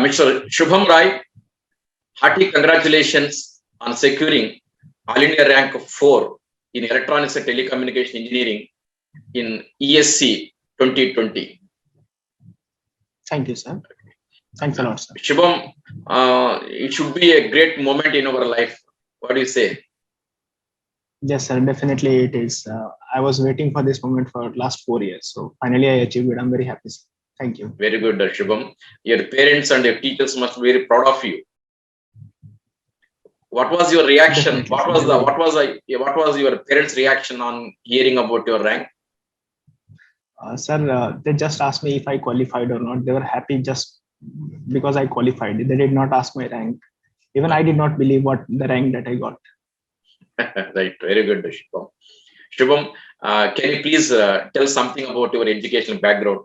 Mr. Shubham Rai, hearty congratulations on securing All India rank 4 in Electronics and Telecommunication Engineering in ESC 2020. Thank you, sir. Thanks a lot, sir. Shubham, it should be a great moment in our life. What do you say? Yes, sir. Definitely it is. I was waiting for this moment for last 4 years. So finally I achieved it. I'm very happy, sir. Thank you. Very good, Shubham. Your parents and your teachers must be very proud of you. What was your reaction? Definitely, What was your parents' reaction on hearing about your rank? Sir, they just asked me if I qualified or not. They were happy just because I qualified. They did not ask my rank. Even I did not believe what the rank that I got. Right, very good, Shubham. Shubham, can you please tell something about your educational background?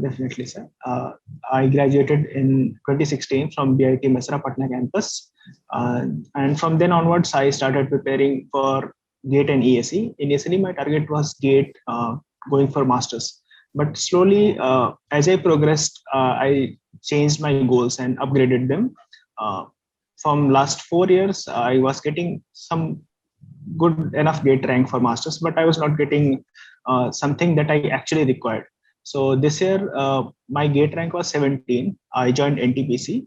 Definitely, sir. I graduated in 2016 from BIT Mesra Patna campus. And from then onwards, I started preparing for GATE and ESE. Initially, my target was GATE, going for masters. But slowly, as I progressed, I changed my goals and upgraded them. From last 4 years, I was getting some good enough GATE rank for masters, but I was not getting something that I actually required. So this year, my GATE rank was 17. I joined NTPC.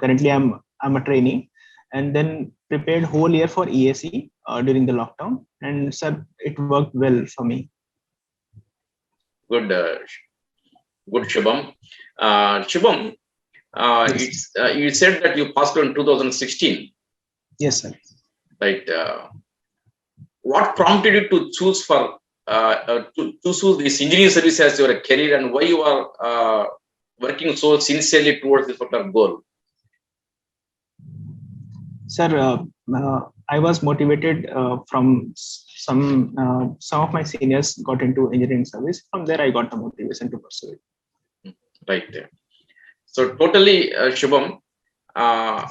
Currently, I'm a trainee, and then prepared whole year for ESE during the lockdown. And sir, it worked well for me. Good, good, Shubham. Shubham, Yes. you said that you passed in 2016, Yes, sir. right? What prompted you to choose to choose this engineering service as your career, and why you are working so sincerely towards this particular goal? Sir, I was motivated from some of my seniors got into engineering service. From there, I got the motivation to pursue it. Right. So totally, Shubham, how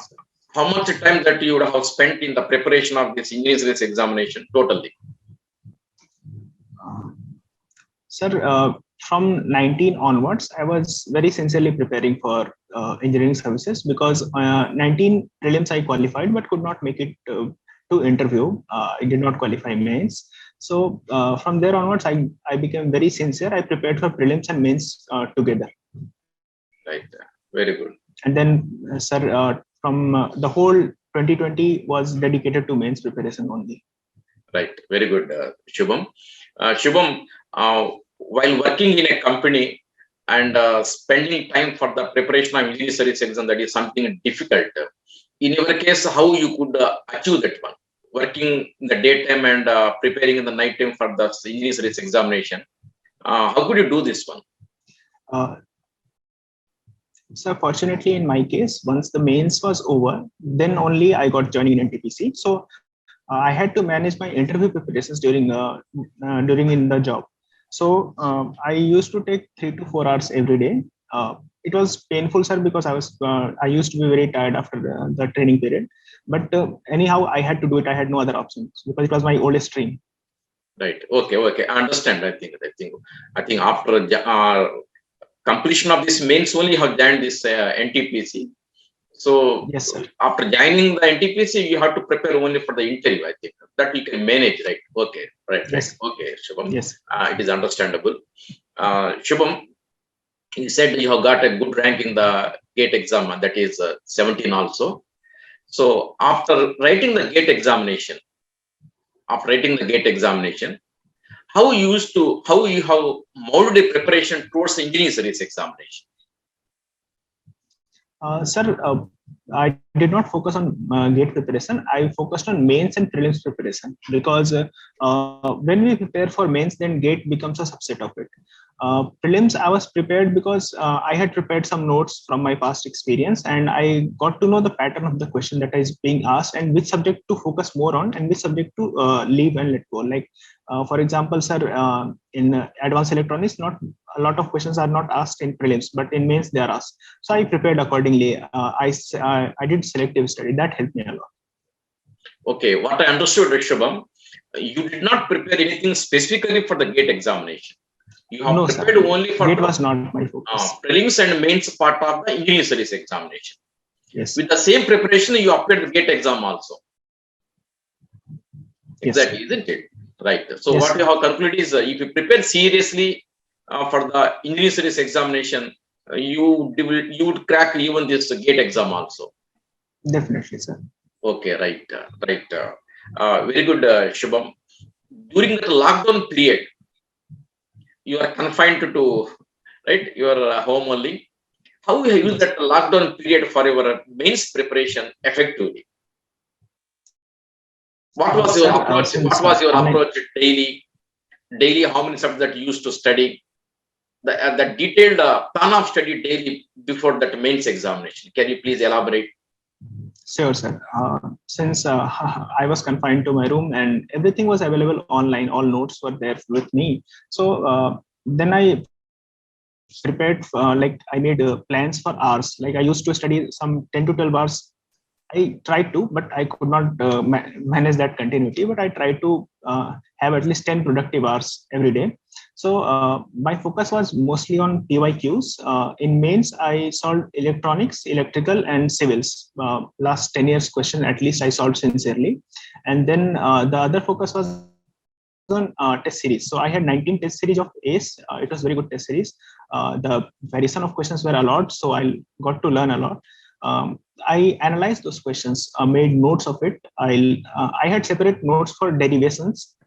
much time that you would have spent in the preparation of this engineering service examination? Totally. Sir, from 19 onwards, I was very sincerely preparing for engineering services because 19 prelims I qualified but could not make it to interview. I did not qualify mains. So from there onwards, I became very sincere. I prepared for prelims and mains together. Right. Very good. And then, sir, from the whole 2020 was dedicated to mains preparation only. Right. Very good, Shubham. Shubham, while working in a company and spending time for the preparation of engineering service exam, that is something difficult. In your case, how you could achieve that one? Working in the daytime and preparing in the nighttime for the engineering service examination. How could you do this one? So fortunately, in my case, once the mains was over, then only I got joining in NTPC. So I had to manage my interview preparations during in the job. So I used to take 3 to 4 hours every day. It was painful, sir, because I used to be very tired after the training period. But anyhow, I had to do it. I had no other options because it was my oldest dream. Right. Okay. Okay. I understand. I think after completion of this mains only have joined this NTPC. So yes, sir. After joining the NTPC, you have to prepare only for the interview. I think that you can manage, right? Okay, right, yes. Right. Okay, Shubham. Yes. It is understandable. Shubham, you said you have got a good rank in the GATE exam, that is 17 also. So after writing the GATE examination, how you have molded a preparation towards the engineering service examination? Sir, I did not focus on GATE preparation. I focused on mains and prelims preparation because when we prepare for mains, then GATE becomes a subset of it. Prelims, I was prepared because I had prepared some notes from my past experience and I got to know the pattern of the question that is being asked and which subject to focus more on and which subject to leave and let go. Like, for example, sir, in advanced electronics, not a lot of questions are not asked in prelims, but in mains they are asked. So I prepared accordingly. I did selective study. That helped me a lot. Okay, what I understood, Shubham, you did not prepare anything specifically for the GATE examination. You have No, prepared sir. only for GATE the was not my focus. prelims and mains part of the engineering studies examination. Yes. With the same preparation, you appeared the GATE exam also. Yes, Exactly, sir. isn't it? Right. So Yes, what sir. you have concluded is, if you prepare seriously for the engineering studies examination, you would crack even this GATE exam also. Definitely, sir. Okay, right, right. Very good, Shubham. During the lockdown period, you are confined to right your home only. How you use Yes. that lockdown period for your mains preparation effectively? What was your Sir, approach? What since was your online, approach daily? Daily, how many subjects that you used to study? The detailed plan of study daily before that mains examination. Can you please elaborate? sure, sir. Since I was confined to my room and everything was available online, all notes were there with me. So then I prepared, like I made plans for hours. Like I used to study some 10 to 12 hours. I tried to, but I could not manage that continuity. But I tried to have at least 10 productive hours every day. So my focus was mostly on PYQs. In mains, I solved electronics, electrical, and civils. Last 10 years question at least I solved sincerely. And then the other focus was on test series. So I had 19 test series of ACE. It was very good test series. The variation of questions were a lot, so I got to learn a lot. I analyzed those questions, made notes of it. I had separate notes for derivations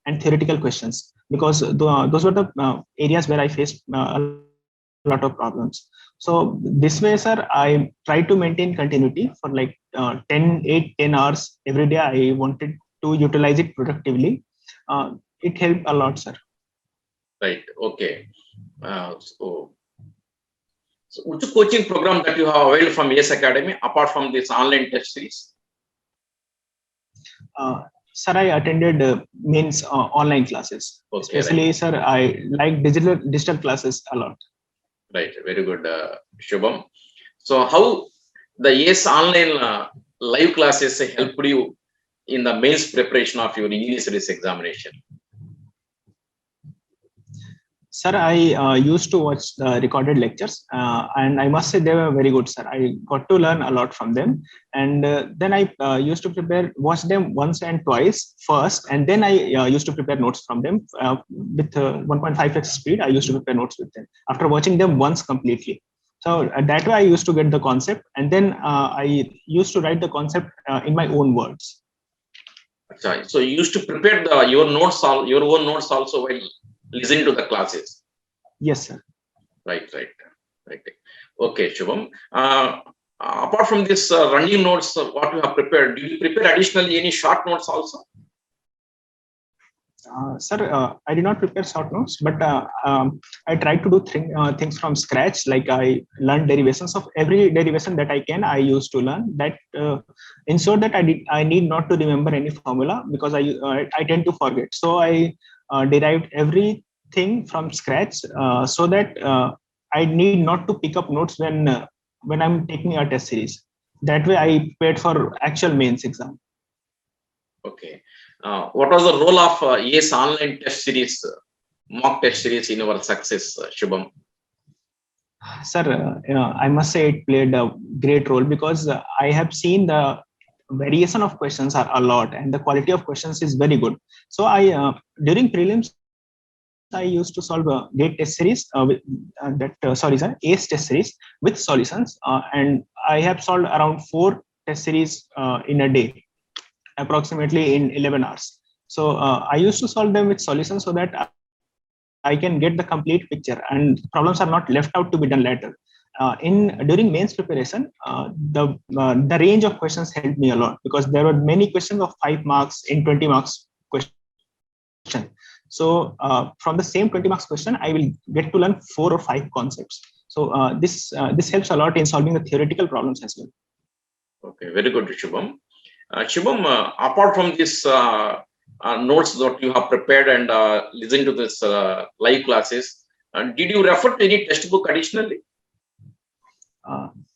and theoretical questions because those were the areas where I faced a lot of problems. So this way, sir, I tried to maintain continuity for like 10 hours every day. I wanted to utilize it productively. It helped a lot, sir. Right. Okay. So which coaching program that you have available from AS Academy apart from this online test series? Uh, Sir, I attended means online classes. Okay, right. Especially, sir, I like digital classes a lot. Right. Very good, Shubham. So how the AS online live classes helped you in the mains preparation of your English series examination? Sir, I used to watch the recorded lectures, and I must say they were very good, sir. I got to learn a lot from them, and then I used to watch them once and twice first, and then I used to prepare notes from them with 1.5x speed. I used to prepare notes with them after watching them once completely. So that way, I used to get the concept, and then I used to write the concept in my own words. So you used to prepare your own notes also while listening to the classes. Yes, sir. Right, right, right. Okay, Shubham. Apart from this running notes, what you have prepared, do you prepare additionally any short notes also? Sir, I did not prepare short notes, but I tried to do things from scratch. Like I learned derivations of every derivation that I can. I used to learn that ensured that I need not to remember any formula because I tend to forget. So I derived everything from scratch so that I need not to pick up notes when I'm taking a test series. That way, I prepared for actual mains exam. Okay. What was the role of AS online test series, mock test series in our success, Shubham? Sir, I must say it played a great role because I have seen the variation of questions are a lot and the quality of questions is very good. So I during prelims I used to solve a GATE test series sir, ACE test series with solutions, and I have solved around 4 test series in a day, approximately in 11 hours. So I used to solve them with solutions so that I can get the complete picture and problems are not left out to be done later. In during mains preparation, the range of questions helped me a lot because there were many questions of 5 marks in 20 marks question. So from the same 20 marks question, I will get to learn 4 or 5 concepts. So this helps a lot in solving the theoretical problems as well. Okay, very good, Shubham. Shubham, apart from this notes that you have prepared and listen to this live classes, did you refer to any textbook additionally?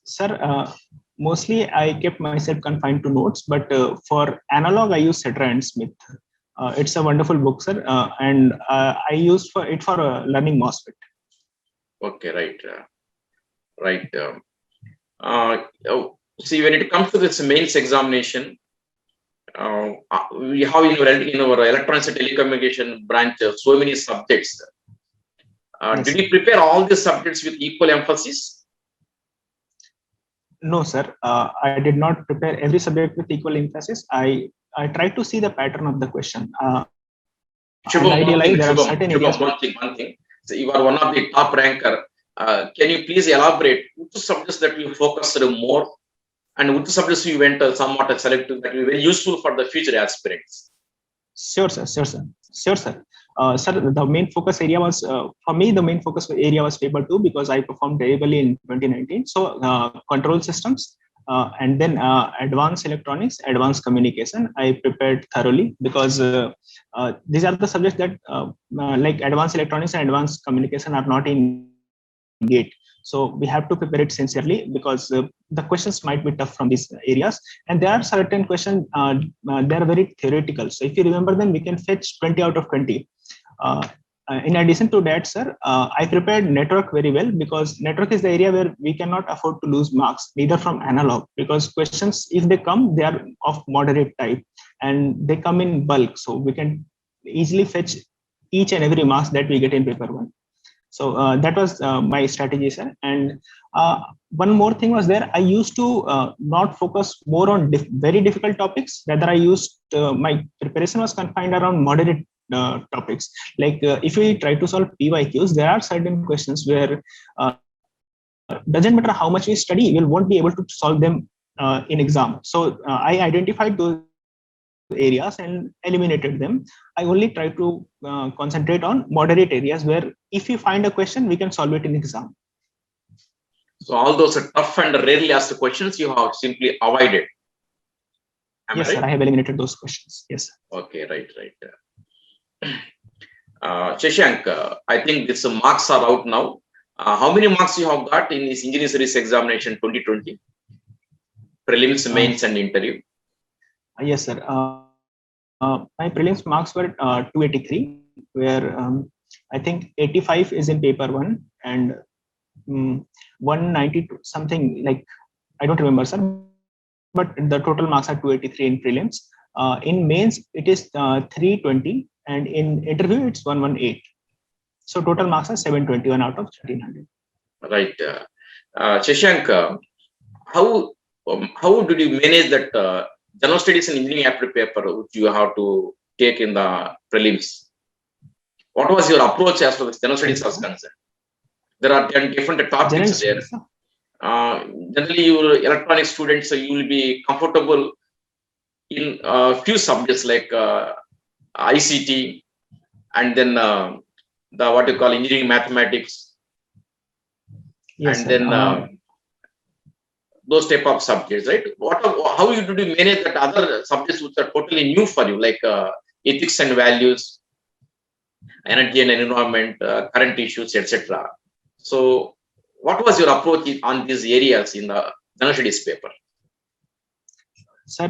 Sir, mostly I kept myself confined to notes, but for analog, I use Cetera and Smith. It's a wonderful book, sir, and I used for it for learning MOSFET. Okay, right, right. See, when it comes to this mains examination, we have in our electronics and telecommunication branch so many subjects. Yes, Did sir. you prepare all the subjects with equal emphasis? No, sir. I did not prepare every subject with equal emphasis. I tried to see the pattern of the question, and I realized there are certain areas. One thing. So you are one of the top ranker. Can you please elaborate which subjects that you focused more and which subjects you went somewhat selective that will be very useful for the future aspirants? Sure, sir. Sure, sir. Sure, sir. Sir, the main focus area was for me. The main focus area was paper two because I performed very well in 2019. So control systems and then advanced electronics, advanced communication. I prepared thoroughly because these are the subjects that like advanced electronics and advanced communication are not in GATE. So we have to prepare it sincerely because the questions might be tough from these areas, and there are certain questions they are very theoretical. So if you remember them, we can fetch 20 out of 20. Uh, in addition to that, sir, I prepared network very well because network is the area where we cannot afford to lose marks, neither from analog, because questions, if they come, they are of moderate type and they come in bulk. So we can easily fetch each and every marks that we get in paper one. So that was my strategy, sir. And one more thing was there. I used to not focus more on very difficult topics. Rather, I used my preparation was confined around moderate topics. Like if we try to solve PYQs, there are certain questions where doesn't matter how much we study, we won't be able to solve them in exam. So I identified those areas and eliminated them. I only try to concentrate on moderate areas where if we find a question, we can solve it in exam. So all those tough and rarely asked questions you have simply avoided. Am Yes, I right? sir. I have eliminated those questions. Yes. Okay, right, right. Shashank, I think these marks are out now. How many marks you have got in this engineering service examination 2020? Prelims, mains, and interview. Yes, sir. My prelims marks were 283, where I think 85 is in paper one and 192 something, like I don't remember, sir. But the total marks are 283 in prelims. In mains, it is 320, and in interview, it's 118. So total marks are 721 out of 1300. Right. Shashank, how did you manage that general studies and engineering aptitude paper which you have to take in the prelims? What was your approach as far as general studies was concerned? There are 10 different topics there. Generally, your electronic students, you will be comfortable in a few subjects like ICT and then the what you call engineering mathematics. Yes, and then those type of subjects, right? How did you manage that other subjects which are totally new for you, like ethics and values, energy and environment, current issues, etc. So, what was your approach on these areas in the general studies paper? Sir,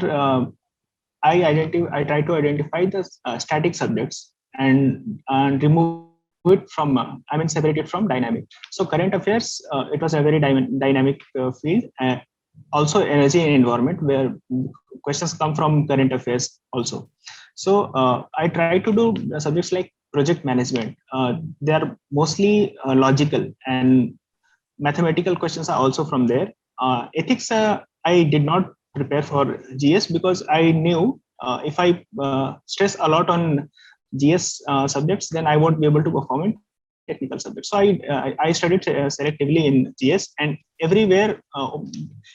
I try to identify the static subjects and remove it from, separate it from dynamic. So current affairs, it was a very dynamic field. Also energy and environment, where questions come from current affairs also. So I try to do subjects like project management. They are mostly logical, and mathematical questions are also from there. Ethics, I did not prepare for GS because I knew if I stress a lot on GS subjects, then I won't be able to perform in technical subjects. So I studied selectively in GS, and everywhere,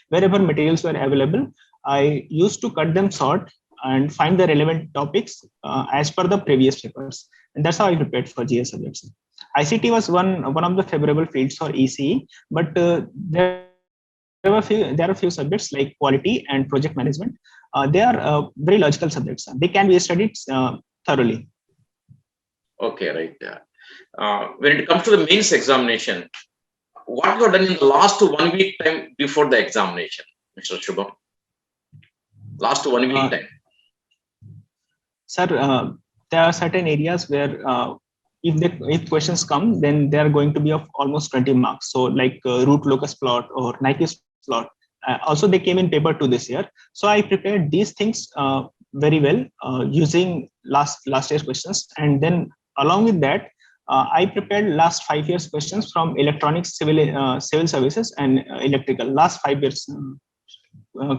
wherever materials were available, I used to cut them short and find the relevant topics as per the previous papers. And that's how I prepared for GS subjects. ICT was one of the favorable fields for ECE, but there are a few subjects like quality and project management. They are very logical subjects. They can be studied thoroughly. Okay, right. When it comes to the mains examination, what you have done in the last 1 week time before the examination, Mr. Shubham? Last 1 week time. Sir, there are certain areas where if questions come, then they are going to be of almost 20 marks. So like root locus plot or Nyquist plot. Also, they came in paper 2 this year. So I prepared these things very well using last year's questions, and then along with that, I prepared last 5 years questions from electronics, civil services, and electrical. Last 5 years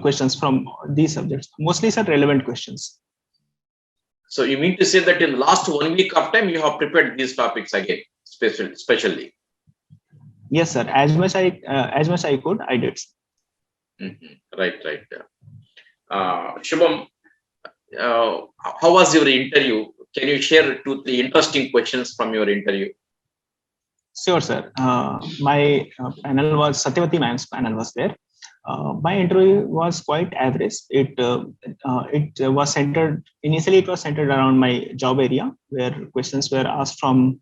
questions from these subjects, mostly sir relevant questions. So you mean to say that in the last 1 week of time, you have prepared these topics again, specially? Yes, sir. As much I could, I did. Right. Shubham, how was your interview? Can you share 2-3 interesting questions from your interview? Sure, sir. My panel was Satyavati ma'am's panel was there. My interview was quite average. It was centered initially. It was centered around my job area, where questions were asked from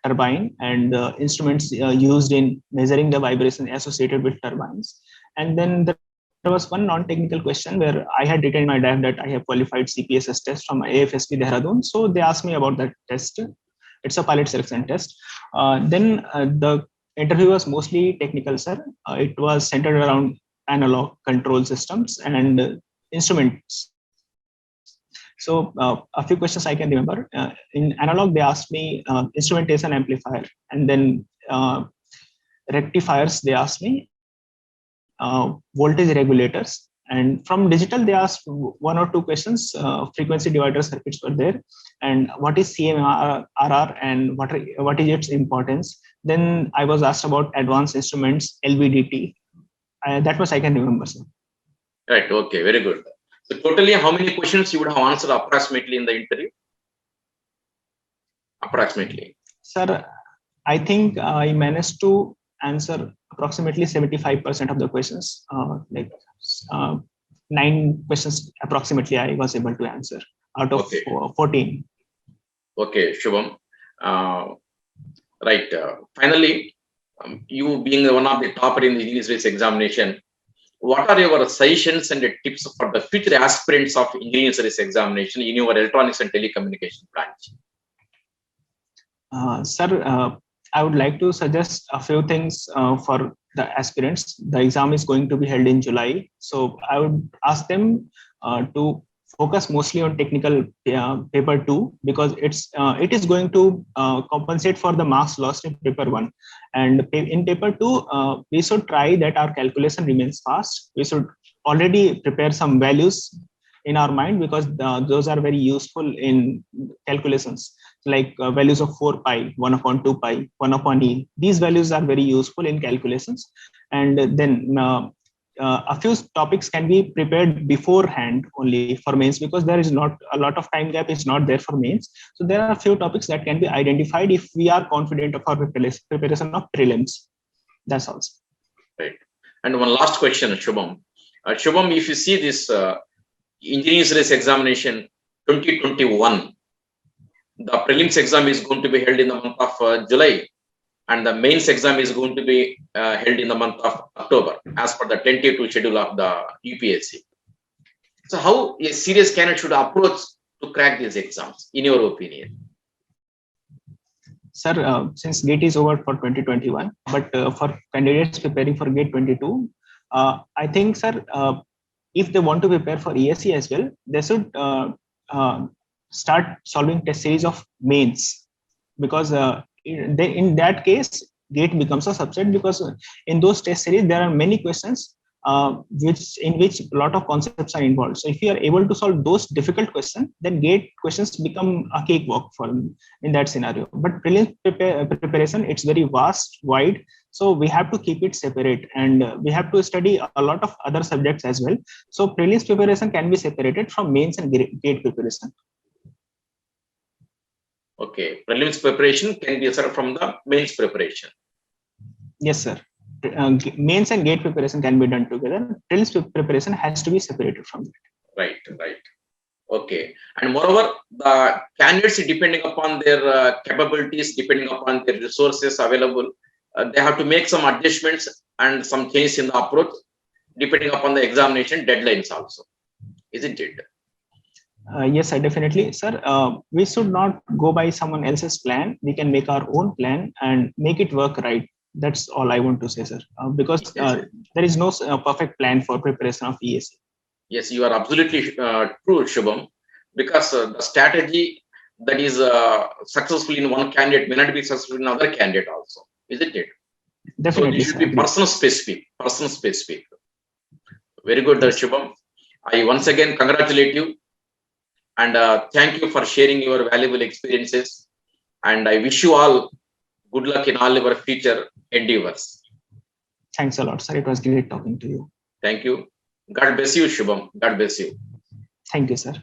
turbine and instruments used in measuring the vibration associated with turbines. And then there was one non-technical question where I had written in my dive that I have qualified CPSS test from AFSP Dehradun. So they asked me about that test. It's a pilot selection test. Then the interview was mostly technical, sir. It was centered around analog control systems and instruments. So a few questions I can remember. In analog, they asked me instrumentation amplifier, and then rectifiers, they asked me voltage regulators. And from digital, they asked 1 or 2 questions. Frequency divider circuits were there, and what is CMRR and what is its importance. Then I was asked about advanced instruments, LVDT. That much I can remember, sir. Right. Okay. Very good. So totally, how many questions you would have answered approximately in the interview? Approximately. Sir, I think I managed to answer approximately 75% of the questions. 9 questions approximately I was able to answer out of 14. Okay, Shubham. Right. Finally, you being one of the topper in the engineering service examination, what are your suggestions and tips for the future aspirants of engineering service examination in your electronics and telecommunication branch? Sir, I would like to suggest a few things for the aspirants. The exam is going to be held in July. So I would ask them to focus mostly on technical paper 2, because it is going to compensate for the marks lost in paper 1. And in paper 2, we should try that our calculation remains fast. We should already prepare some values in our mind, because those are very useful in calculations, like values of 4 pi, 1 upon 2 pi, 1 upon e. These values are very useful in calculations. And then a few topics can be prepared beforehand only for mains, because there is not a lot of time gap is not there for mains. So there are a few topics that can be identified if we are confident of our preparation of prelims. That's all. Right. And one last question, Shubham. Shubham, if you see this engineering service examination 2021, the prelims exam is going to be held in the month of July, and the mains exam is going to be held in the month of October, as per the tentative schedule of the UPSC. So how a serious candidate should approach to crack these exams, in your opinion? Sir, since GATE is over for 2021, but for candidates preparing for GATE 22, I think, sir, if they want to prepare for ESE as well, they should start solving test series of mains, because in that case, GATE becomes a subset, because in those test series, there are many questions in which a lot of concepts are involved. So if you are able to solve those difficult questions, then GATE questions become a cakewalk for in that scenario. But prelims preparation, it's very vast, wide. So we have to keep it separate, and we have to study a lot of other subjects as well. So prelims preparation can be separated from mains and GATE preparation. Okay, prelims preparation can be separate from the mains preparation. Yes, sir. Mains and GATE preparation can be done together. Prelims preparation has to be separated from that. Right. Okay. And moreover, the candidates, depending upon their capabilities, depending upon their resources available, they have to make some adjustments and some changes in the approach, depending upon the examination deadlines also. Isn't it? Yes, sir, definitely, sir. We should not go by someone else's plan. We can make our own plan and make it work right. That's all I want to say, sir. Because Yes, there is no perfect plan for preparation of ESE. yes, you are absolutely true, Shubham, because the strategy that is successful in one candidate may not be successful in another candidate also, isn't it? So Definitely, this should sir. be Agreed. person specific, person specific. Very good, Yes. Shubham. I once again congratulate you and thank you for sharing your valuable experiences. And I wish you all good luck in all your future endeavors. Thanks a lot, sir. It was great talking to you. Thank you. God bless you, Shubham. God bless you. Thank you, sir.